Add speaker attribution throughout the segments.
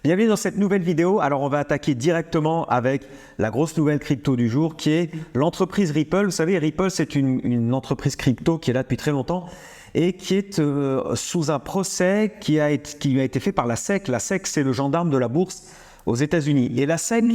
Speaker 1: Bienvenue dans cette nouvelle vidéo. Alors on va attaquer directement avec la grosse nouvelle crypto du jour qui est l'entreprise Ripple. Vous savez, Ripple c'est une entreprise crypto qui est là depuis très longtemps et qui est sous un procès qui lui a été fait par la SEC. La SEC c'est le gendarme de la bourse aux États-Unis. Et la SEC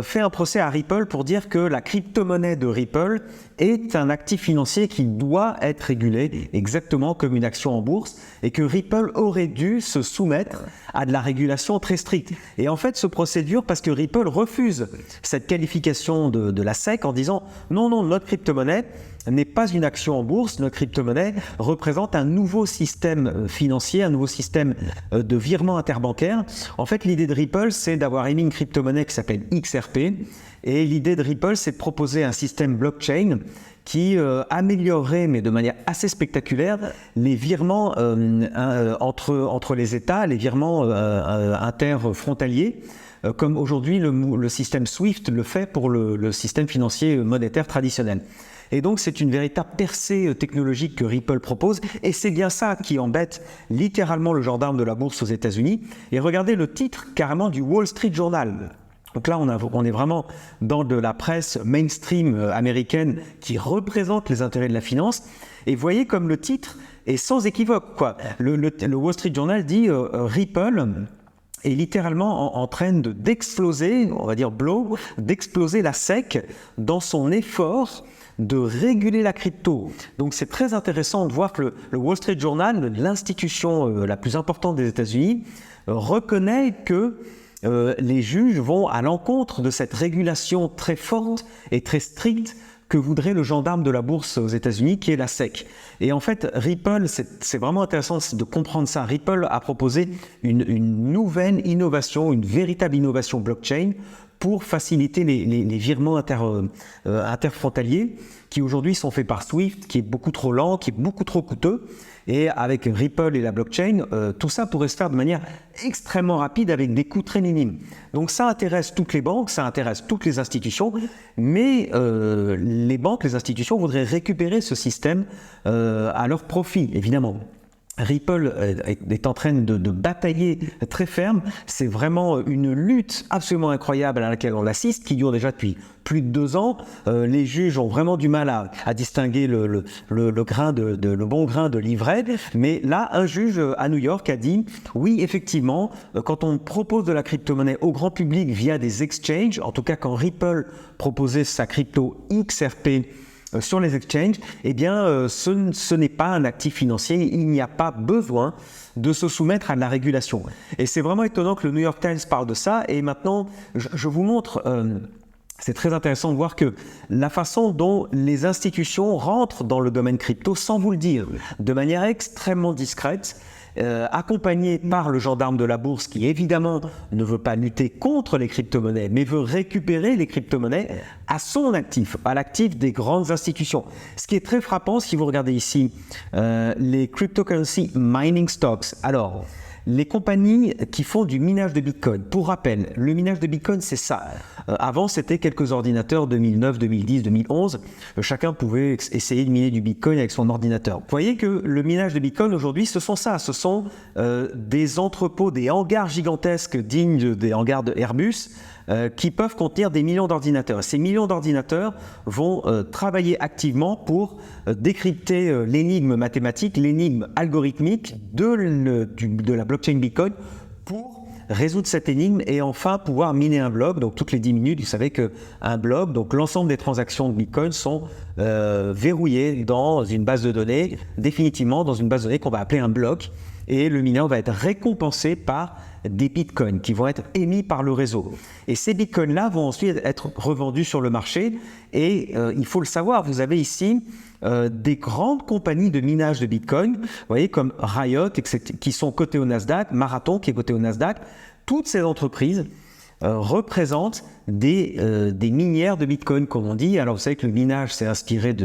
Speaker 1: fait un procès à Ripple pour dire que la crypto-monnaie de Ripple est un actif financier qui doit être régulé exactement comme une action en bourse et que Ripple aurait dû se soumettre à de la régulation très stricte. Et en fait, ce procès dure parce que Ripple refuse cette qualification de la SEC en disant non, notre crypto-monnaie n'est pas une action en bourse, notre crypto-monnaie représente un nouveau système financier, un nouveau système de virement interbancaire. En fait, l'idée de Ripple, c'est d'avoir émis une crypto-monnaie qui s'appelle XRP. Et l'idée de Ripple, c'est de proposer un système blockchain qui améliorerait, mais de manière assez spectaculaire, les virements entre les États, les virements interfrontaliers, comme aujourd'hui le système SWIFT le fait pour le système financier monétaire traditionnel. Et donc, c'est une véritable percée technologique que Ripple propose. Et c'est bien ça qui embête littéralement le gendarme de la bourse aux États-Unis. Et regardez le titre carrément du Wall Street Journal. Donc là, on est vraiment dans de la presse mainstream américaine qui représente les intérêts de la finance. Et voyez comme le titre est sans équivoque, quoi. Le Wall Street Journal dit Ripple est littéralement en train d'exploser, on va dire d'exploser la SEC dans son effort de réguler la crypto. Donc c'est très intéressant de voir que le Wall Street Journal, l'institution la plus importante des États-Unis, reconnaît que les juges vont à l'encontre de cette régulation très forte et très stricte que voudrait le gendarme de la bourse aux États-Unis, qui est la SEC. Et en fait, Ripple, c'est vraiment intéressant de comprendre ça. Ripple a proposé une nouvelle innovation, une véritable innovation blockchain pour faciliter les virements interfrontaliers qui aujourd'hui sont faits par SWIFT, qui est beaucoup trop lent, qui est beaucoup trop coûteux. Et avec Ripple et la blockchain, tout ça pourrait se faire de manière extrêmement rapide avec des coûts très minimes. Donc ça intéresse toutes les banques, ça intéresse toutes les institutions, mais les banques, les institutions voudraient récupérer ce système à leur profit, évidemment. Ripple est en train de batailler très ferme. C'est vraiment une lutte absolument incroyable à laquelle on assiste, qui dure déjà depuis plus de 2 ans. Les juges ont vraiment du mal à distinguer le bon grain de l'ivraie. Mais là, un juge à New York a dit oui, effectivement, quand on propose de la crypto-monnaie au grand public via des exchanges, en tout cas quand Ripple proposait sa crypto XRP sur les exchanges, eh bien, ce n'est pas un actif financier. Il n'y a pas besoin de se soumettre à de la régulation. Et c'est vraiment étonnant que le New York Times parle de ça. Et maintenant, je vous montre, c'est très intéressant de voir que la façon dont les institutions rentrent dans le domaine crypto sans vous le dire, de manière extrêmement discrète, accompagné par le gendarme de la bourse qui évidemment ne veut pas lutter contre les crypto-monnaies mais veut récupérer les crypto-monnaies à son actif, à l'actif des grandes institutions. Ce qui est très frappant, si vous regardez ici les cryptocurrency mining stocks, alors les compagnies qui font du minage de Bitcoin. Pour rappel, le minage de Bitcoin, c'est ça. Avant, c'était quelques ordinateurs 2009, 2010, 2011. Chacun pouvait essayer de miner du Bitcoin avec son ordinateur. Vous voyez que le minage de Bitcoin aujourd'hui, ce sont ça. Ce sont des entrepôts, des hangars gigantesques dignes des hangars de Airbus qui peuvent contenir des millions d'ordinateurs. Ces millions d'ordinateurs vont travailler activement pour décrypter l'énigme mathématique, l'énigme algorithmique de la blockchain Bitcoin pour résoudre cette énigme et enfin pouvoir miner un bloc. Donc toutes les 10 minutes, vous savez qu'un bloc, donc l'ensemble des transactions de Bitcoin sont verrouillées dans une base de données, définitivement dans une base de données qu'on va appeler un bloc. Et le mineur va être récompensé par des bitcoins qui vont être émis par le réseau. Et ces bitcoins-là vont ensuite être revendus sur le marché. Et il faut le savoir, vous avez ici des grandes compagnies de minage de bitcoin, vous voyez, comme Riot, qui sont cotées au Nasdaq, Marathon qui est coté au Nasdaq. Toutes ces entreprises représentent des minières de bitcoin, comme on dit. Alors vous savez que le minage s'est inspiré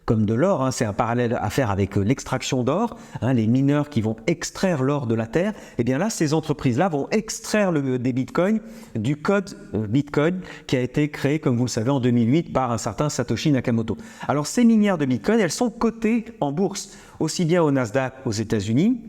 Speaker 1: comme de l'or, hein, c'est un parallèle à faire avec l'extraction d'or, hein, les mineurs qui vont extraire l'or de la terre. Et bien là, ces entreprises-là vont extraire des bitcoins du code Bitcoin qui a été créé, comme vous le savez, en 2008 par un certain Satoshi Nakamoto. Alors ces minières de bitcoin, elles sont cotées en bourse, aussi bien au Nasdaq aux États-Unis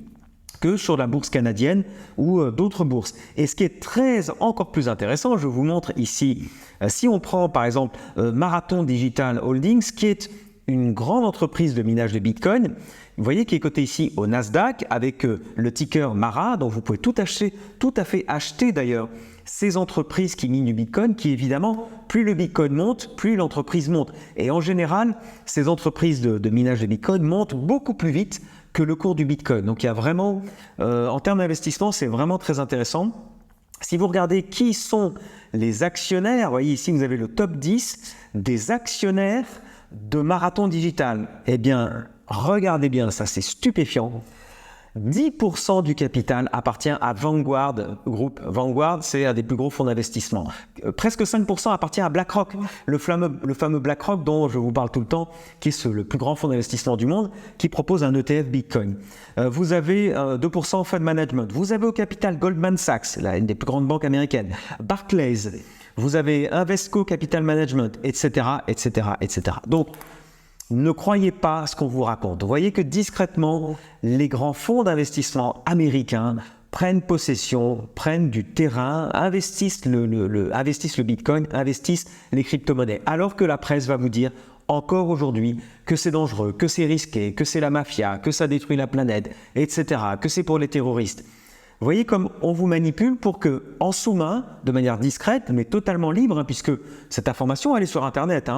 Speaker 1: que sur la bourse canadienne ou d'autres bourses. Et ce qui est encore plus intéressant, je vous montre ici, si on prend par exemple Marathon Digital Holdings, qui est une grande entreprise de minage de Bitcoin, vous voyez qui est coté ici au Nasdaq avec le ticker MARA, donc vous pouvez tout à fait acheter d'ailleurs ces entreprises qui minent du Bitcoin, qui évidemment, plus le Bitcoin monte, plus l'entreprise monte. Et en général, ces entreprises de minage de Bitcoin montent beaucoup plus vite que le cours du Bitcoin. Donc il y a vraiment, en termes d'investissement, c'est vraiment très intéressant. Si vous regardez qui sont les actionnaires, vous voyez ici vous avez le top 10 des actionnaires de Marathon Digital. Eh bien, regardez bien, ça c'est stupéfiant. 10% du capital appartient à Vanguard Group. Vanguard, c'est un des plus gros fonds d'investissement. Presque 5% appartient à BlackRock, le fameux BlackRock dont je vous parle tout le temps, qui est le plus grand fonds d'investissement du monde, qui propose un ETF Bitcoin. Vous avez 2% Fund Management. Vous avez au capital Goldman Sachs, une des plus grandes banques américaines, Barclays. Vous avez Invesco Capital Management, etc., etc., etc. Donc, ne croyez pas à ce qu'on vous raconte. Vous voyez que discrètement, les grands fonds d'investissement américains prennent possession, prennent du terrain, investissent le Bitcoin, investissent les crypto-monnaies. Alors que la presse va vous dire encore aujourd'hui que c'est dangereux, que c'est risqué, que c'est la mafia, que ça détruit la planète, etc., que c'est pour les terroristes. Vous voyez comme on vous manipule pour que, en sous-main, de manière discrète, mais totalement libre, puisque cette information, elle est sur Internet,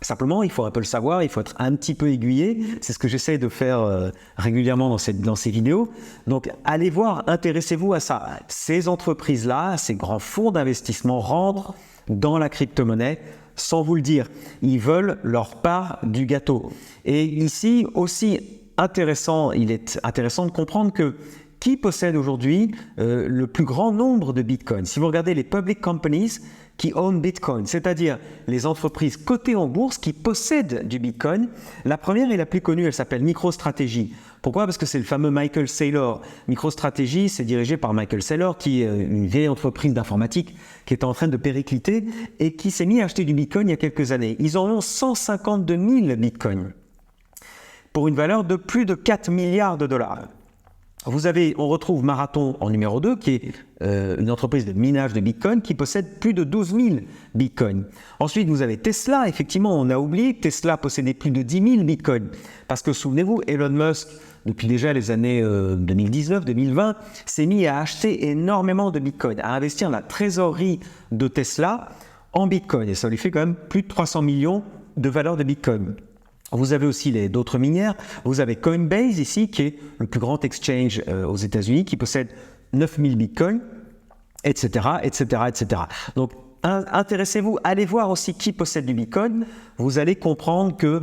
Speaker 1: Simplement, il faut un peu le savoir, il faut être un petit peu aiguillé. C'est ce que j'essaie de faire régulièrement dans ces vidéos. Donc, allez voir, intéressez-vous à ça. Ces entreprises-là, ces grands fonds d'investissement rentrent dans la crypto-monnaie sans vous le dire. Ils veulent leur part du gâteau. Et ici, aussi intéressant, il est intéressant de comprendre que qui possède aujourd'hui le plus grand nombre de Bitcoin. Si vous regardez les public companies qui own Bitcoin, c'est-à-dire les entreprises cotées en bourse qui possèdent du Bitcoin, la première et la plus connue, elle s'appelle MicroStrategy. Pourquoi? Parce que c'est le fameux Michael Saylor. MicroStrategy, c'est dirigé par Michael Saylor, qui est une vieille entreprise d'informatique qui est en train de péricliter et qui s'est mis à acheter du Bitcoin il y a quelques années. Ils en ont 152 000 Bitcoins pour une valeur de plus de 4 milliards de dollars. On retrouve Marathon en numéro 2, qui est une entreprise de minage de Bitcoin qui possède plus de 12 000 Bitcoin. Ensuite, vous avez Tesla. Effectivement, on a oublié que Tesla possédait plus de 10 000 Bitcoin. Parce que souvenez-vous, Elon Musk, depuis déjà les années 2019-2020, s'est mis à acheter énormément de Bitcoin, à investir la trésorerie de Tesla en Bitcoin. Et ça lui fait quand même plus de 300 millions de valeur de Bitcoin. Vous avez aussi d'autres minières. Vous avez Coinbase ici, qui est le plus grand exchange aux États-Unis, qui possède 9000 bitcoins, etc., etc., etc. Donc, intéressez-vous, allez voir aussi qui possède du bitcoin. Vous allez comprendre que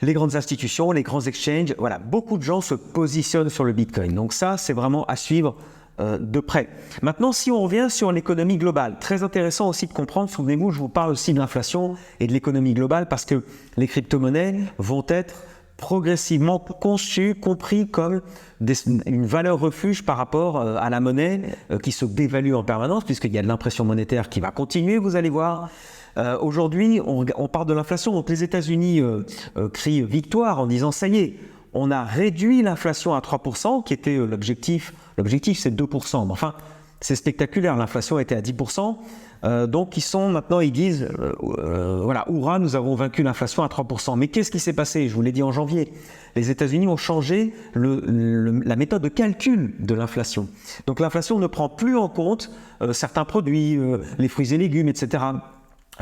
Speaker 1: les grandes institutions, les grands exchanges, voilà, beaucoup de gens se positionnent sur le bitcoin. Donc ça, c'est vraiment à suivre de près. Maintenant, si on revient sur l'économie globale, très intéressant aussi de comprendre, souvenez-vous, je vous parle aussi de l'inflation et de l'économie globale parce que les crypto-monnaies vont être progressivement conçues, compris comme une valeur refuge par rapport à la monnaie qui se dévalue en permanence puisqu'il y a de l'impression monétaire qui va continuer, vous allez voir. Aujourd'hui, on parle de l'inflation, donc les États-Unis crient victoire en disant ça y est, on a réduit l'inflation à 3%, qui était l'objectif. L'objectif, c'est 2%. Mais enfin, c'est spectaculaire. L'inflation était à 10%. Donc, ils disent, voilà, hurrah, nous avons vaincu l'inflation à 3%. Mais qu'est-ce qui s'est passé? Je vous l'ai dit en janvier. Les États-Unis ont changé la méthode de calcul de l'inflation. Donc, l'inflation ne prend plus en compte certains produits, les fruits et légumes, etc.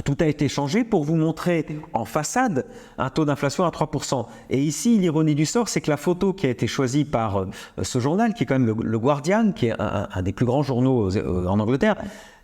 Speaker 1: Tout a été changé pour vous montrer en façade un taux d'inflation à 3%. Et ici, l'ironie du sort, c'est que la photo qui a été choisie par ce journal, qui est quand même le Guardian, qui est un des plus grands journaux en Angleterre,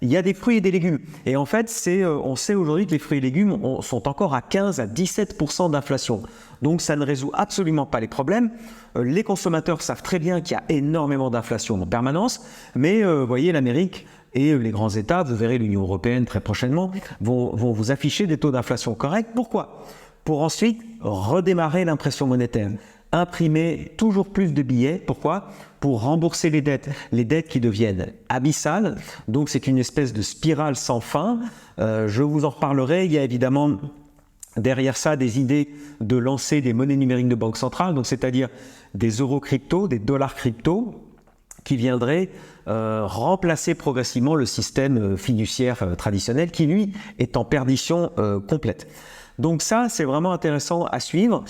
Speaker 1: il y a des fruits et des légumes. Et en fait, on sait aujourd'hui que les fruits et légumes sont encore à 15 à 17% d'inflation. Donc ça ne résout absolument pas les problèmes. Les consommateurs savent très bien qu'il y a énormément d'inflation en permanence, mais vous voyez, l'Amérique et les grands États, vous verrez l'Union européenne très prochainement, vont vous afficher des taux d'inflation corrects. Pourquoi? Pour ensuite redémarrer l'impression monétaire. Imprimer toujours plus de billets. Pourquoi? Pour rembourser les dettes qui deviennent abyssales. Donc c'est une espèce de spirale sans fin. Je vous en reparlerai. Il y a évidemment Derrière ça, des idées de lancer des monnaies numériques de banque centrale, donc c'est-à-dire des euros crypto, des dollars crypto, qui viendraient remplacer progressivement le système fiduciaire traditionnel qui, lui, est en perdition complète. Donc ça, c'est vraiment intéressant à suivre.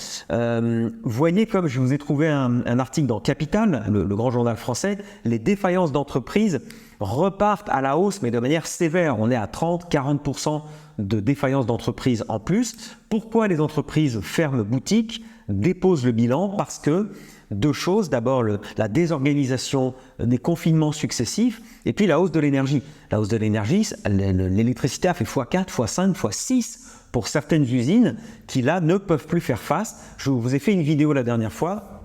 Speaker 1: Voyez, comme je vous ai trouvé un article dans Capital, le grand journal français, les défaillances d'entreprises repartent à la hausse, mais de manière sévère. On est à 30-40% de défaillances d'entreprises en plus. Pourquoi les entreprises ferment boutique, déposent le bilan? Parce que deux choses, d'abord la désorganisation des confinements successifs et puis la hausse de l'énergie. La hausse de l'énergie, l'électricité a fait x4, x5, x6 pour certaines usines qui là ne peuvent plus faire face. Je vous ai fait une vidéo la dernière fois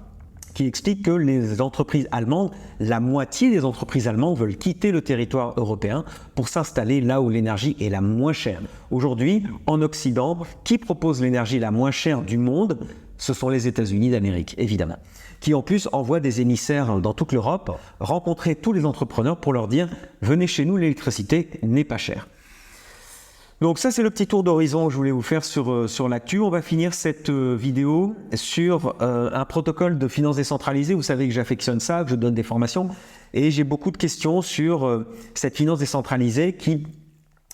Speaker 1: qui explique que les entreprises allemandes, la moitié des entreprises allemandes veulent quitter le territoire européen pour s'installer là où l'énergie est la moins chère. Aujourd'hui, en Occident, qui propose l'énergie la moins chère du monde? Ce sont les États-Unis d'Amérique, évidemment, qui en plus envoient des émissaires dans toute l'Europe, rencontrer tous les entrepreneurs pour leur dire « Venez chez nous, l'électricité n'est pas chère ». Donc ça, c'est le petit tour d'horizon que je voulais vous faire sur l'actu. On va finir cette vidéo sur un protocole de finance décentralisée. Vous savez que j'affectionne ça, que je donne des formations. Et j'ai beaucoup de questions sur cette finance décentralisée qui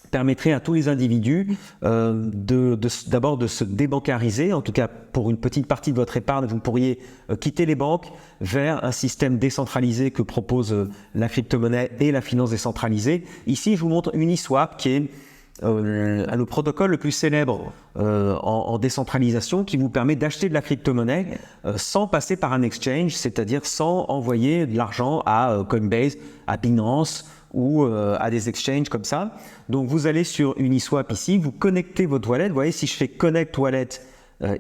Speaker 1: permettrait à tous les individus d'abord de se débancariser. En tout cas, pour une petite partie de votre épargne, vous pourriez quitter les banques vers un système décentralisé que propose la crypto-monnaie et la finance décentralisée. Ici, je vous montre Uniswap qui est le protocole le plus célèbre en décentralisation qui vous permet d'acheter de la crypto-monnaie sans passer par un exchange, c'est-à-dire sans envoyer de l'argent à Coinbase, à Binance ou à des exchanges comme ça. Donc vous allez sur Uniswap ici, vous connectez votre wallet. Vous voyez, si je fais Connect Wallet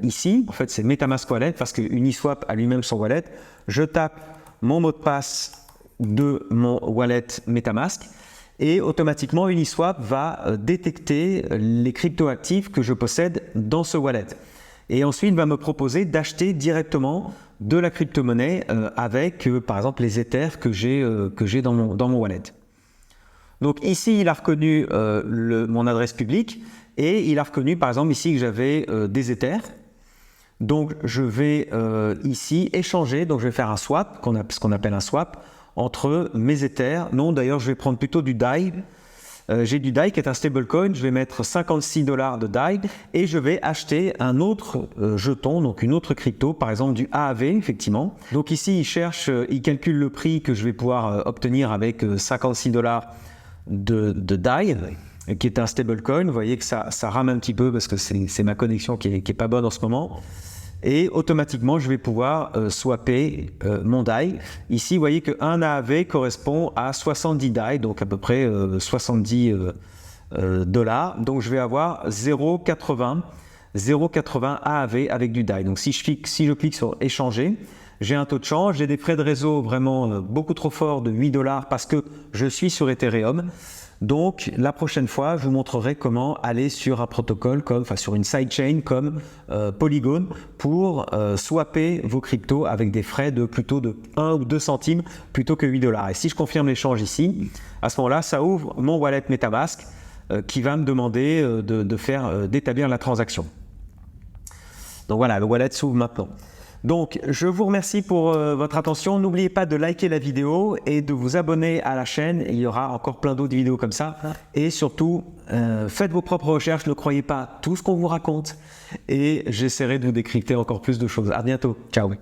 Speaker 1: ici, en fait c'est MetaMask Wallet parce que Uniswap a lui-même son wallet. Je tape mon mot de passe de mon wallet MetaMask. Et automatiquement, Uniswap va détecter les cryptoactifs que je possède dans ce wallet. Et ensuite, va me proposer d'acheter directement de la crypto-monnaie avec, par exemple, les Ethers que j'ai dans mon wallet. Donc ici, il a reconnu mon adresse publique et il a reconnu, par exemple, ici que j'avais des Ethers. Donc, je vais ici échanger, donc je vais faire un swap, ce qu'on appelle un swap, entre mes Ethers. Non, d'ailleurs, je vais prendre plutôt du DAI. J'ai du DAI qui est un stablecoin. Je vais mettre 56 $ de DAI et je vais acheter un autre jeton, donc une autre crypto, par exemple du AAV, effectivement. Donc ici, il calcule le prix que je vais pouvoir obtenir avec 56 $ de DAI, qui est un stablecoin. Vous voyez que ça rame un petit peu parce que c'est ma connexion qui est pas bonne en ce moment. Et automatiquement, je vais pouvoir swapper mon DAI. Ici, vous voyez qu'un AAV correspond à 70 DAI, donc à peu près 70 $. Donc, je vais avoir 0,80 AAV avec du DAI. Donc, si je clique sur échanger, j'ai un taux de change, j'ai des frais de réseau vraiment beaucoup trop forts de 8 $ parce que je suis sur Ethereum. Donc, la prochaine fois, je vous montrerai comment aller sur un protocole sur une sidechain comme Polygon pour swapper vos cryptos avec des frais plutôt de 1 ou 2 centimes plutôt que 8 $. Et si je confirme l'échange ici, à ce moment-là, ça ouvre mon wallet MetaMask qui va me demander d'établir la transaction. Donc voilà, le wallet s'ouvre maintenant. Donc, je vous remercie pour votre attention. N'oubliez pas de liker la vidéo et de vous abonner à la chaîne. Il y aura encore plein d'autres vidéos comme ça. Et surtout, faites vos propres recherches. Ne croyez pas tout ce qu'on vous raconte. Et j'essaierai de vous décrypter encore plus de choses. À bientôt. Ciao.